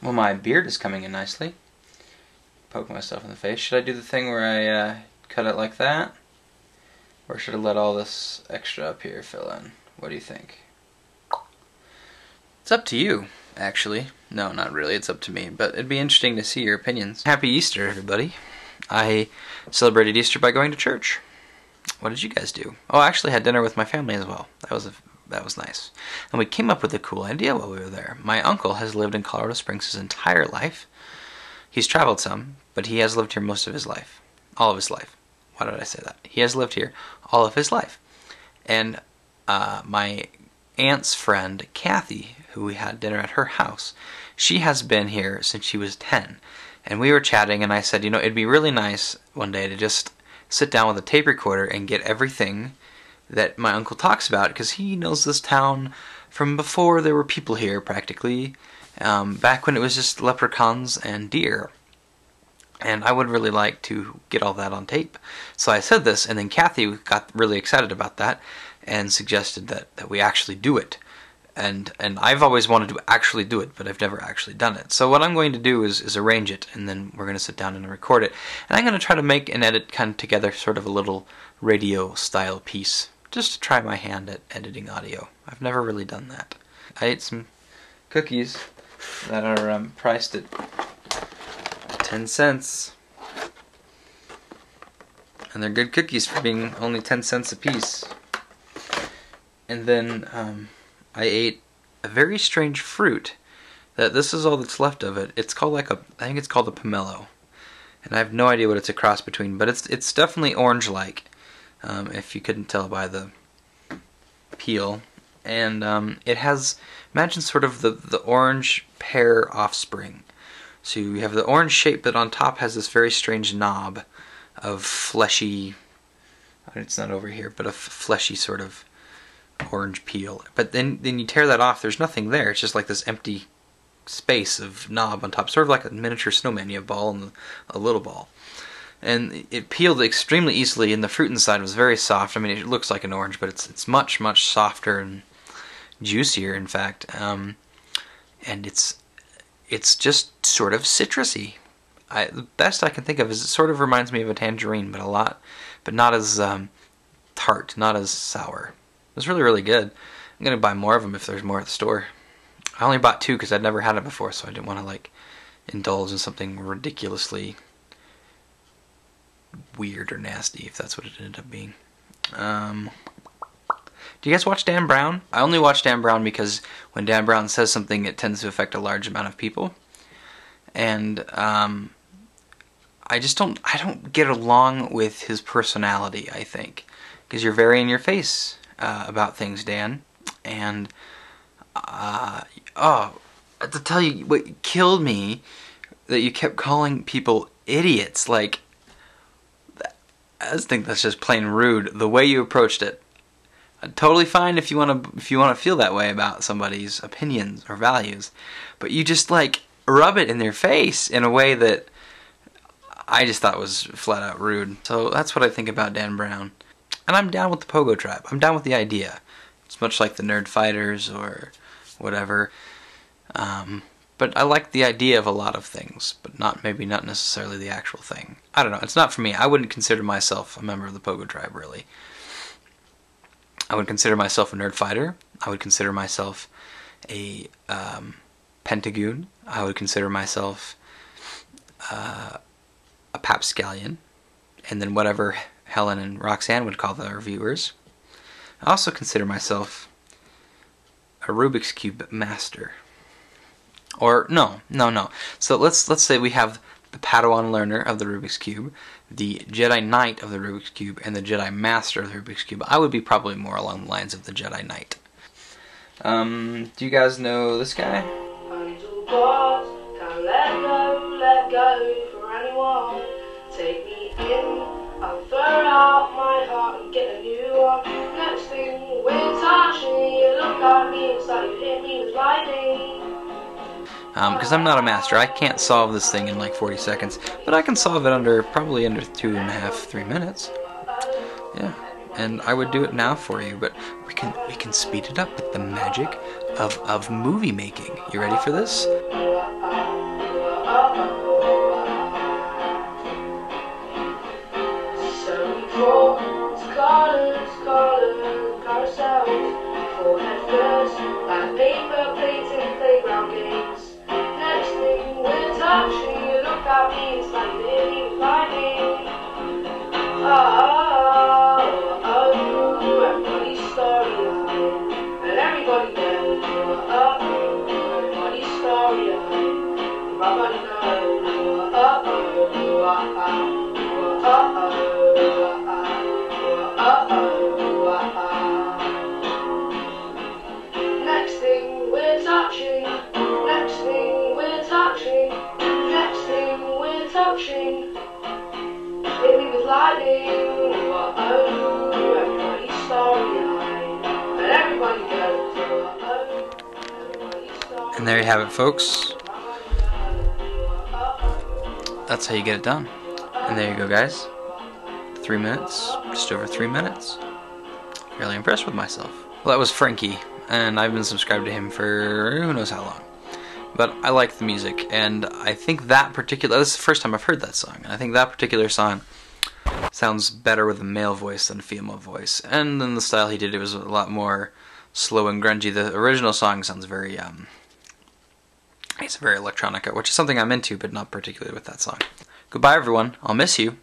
Well, my beard is coming in nicely. Poke myself in the face. Should I do the thing where I cut it like that? Or should I let all this extra up here fill in? What do you think? It's up to you, actually. No, not really. It's up to me. But it'd be interesting to see your opinions. Happy Easter, everybody. I celebrated Easter by going to church. What did you guys do? Oh, I actually had dinner with my family as well. That was nice. And we came up with a cool idea while we were there. My uncle has lived in Colorado Springs his entire life. He's traveled some, but he has lived here most of his life. All of his life. Why did I say that? He has lived here all of his life. And my aunt's friend, Kathy, who we had dinner at her house, she has been here since she was 10. And we were chatting, and I said, you know, it'd be really nice one day to just sit down with a tape recorder and get everything that my uncle talks about, because he knows this town from before there were people here, practically, back when it was just leprechauns and deer. And I would really like to get all that on tape. So I said this, and then Kathy got really excited about that and suggested that we actually do it. And I've always wanted to actually do it, but I've never actually done it. So what I'm going to do is arrange it, and then we're going to sit down and record it. And I'm going to try to make and edit kind of together sort of a little radio-style piece, just to try my hand at editing audio. I've never really done that. I ate some cookies that are priced at 10 cents. And they're good cookies for being only 10 cents a piece. And then I ate a very strange fruit. This is all that's left of it. It's called I think it's called a pomelo. And I have no idea what it's a cross between, but it's definitely orange-like, if you couldn't tell by the peel. And it has, imagine sort of the orange pear offspring. So you have the orange shape, but on top has this very strange knob of fleshy, it's not over here, but a fleshy sort of orange peel. But then you tear that off, there's nothing there. It's just like this empty space of knob on top, sort of like a miniature snowman. You have a ball and a little ball. And it peeled extremely easily, and the fruit inside was very soft. I mean, it looks like an orange, but it's much, much softer and juicier, in fact. And it's just sort of citrusy. The best I can think of is it sort of reminds me of a tangerine, but not as tart, not as sour. It was really, really good. I'm going to buy more of them if there's more at the store. I only bought 2 because I'd never had it before, so I didn't want to indulge in something ridiculously weird or nasty, if that's what it ended up being. Do you guys watch Dan Brown? I only watch Dan Brown because when Dan Brown says something, it tends to affect a large amount of people. And I don't get along with his personality, I think. Because you're very in your face about things, Dan. And, to tell you what killed me, that you kept calling people idiots. I just think that's just plain rude, the way you approached it. Totally fine if you want to feel that way about somebody's opinions or values, but you just rub it in their face in a way that I just thought was flat out rude. So that's what I think about Dan Brown. And I'm down with the Pogo Tribe. I'm down with the idea. It's much like the Nerd Fighters or whatever. But I like the idea of a lot of things, but maybe not necessarily the actual thing. I don't know. It's not for me. I wouldn't consider myself a member of the Pogo Tribe, really. I would consider myself a nerd fighter. I would consider myself a pentagoon. I would consider myself a papscallion. And then whatever Helen and Roxanne would call their viewers. I also consider myself a Rubik's Cube master. Or, no. So let's say we have the Padawan learner of the Rubik's Cube, the Jedi Knight of the Rubik's Cube, and the Jedi Master of the Rubik's Cube. I would be probably more along the lines of the Jedi Knight. Do you guys know this guy? Let go for anyone. Take me in, I'll throw out my heart and get a new one. Next thing we're touching, you look at me, it's like you hit me with lightning. Because I'm not a master, I can't solve this thing in 40 seconds, but I can solve it probably under 2.5, 3 minutes. Yeah. and I would do it now for you, but we can speed it up with the magic of movie making. You ready for this? Hit me with lightning, everybody's starry-eyed, and everybody goes, everybody's starry-eyed. And there you have it, folks. That's how you get it done. And there you go, guys. 3 minutes, just over 3 minutes. Really impressed with myself. Well, that was Frankie, and I've been subscribed to him for who knows how long. But I like the music, and I think this is the first time I've heard that song, and I think that particular song sounds better with a male voice than a female voice. And then the style he did, it was a lot more slow and grungy. The original song sounds very, it's very electronica, which is something I'm into, but not particularly with that song. Goodbye, everyone. I'll miss you.